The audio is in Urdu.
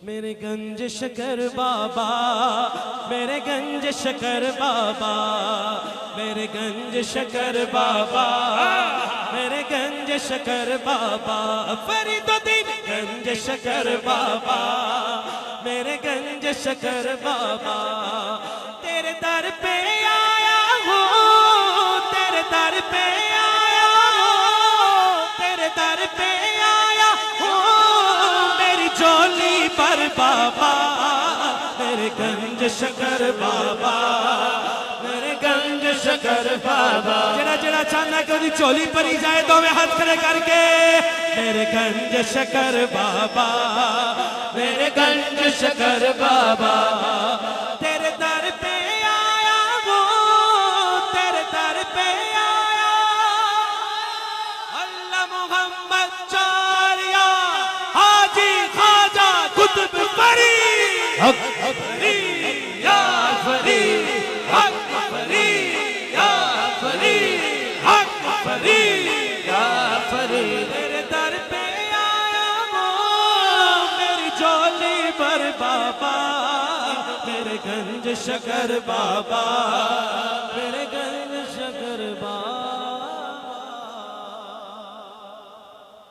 میرے گنج شکر بابا، میرے گنج شکر بابا، میرے گنج شکر بابا، میرے گنج شکر بابا، فرید الدین گنج شکر بابا، میرے گنج شکر بابا، تیرے در پہ آیا ہوں، تیرے در پہ آیا ہوں، تیرے در پہ آیا ہوں، میری جولی پر بابا، میرے گنج شکر بابا، میرے گنج شکر بابا، جڑا جڑا چاہنا کہ وہ چولی پر ہی جائے دو میں ہاتھ کھڑے کر کے، میرے گنج شکر بابا، میرے گنج شکر بابا، تیرے در پہ آیا ہوں، تیرے در پہ آیا، اللہ محمد چاریا حاجی خواجہ قطب فرید، حق فرید یا فرید، حق فرید یا فرید، حق فرید یا فرید، میرے در پہ آیا ہوں، میری جولی پر بابا، میرے گنج شکر بابا،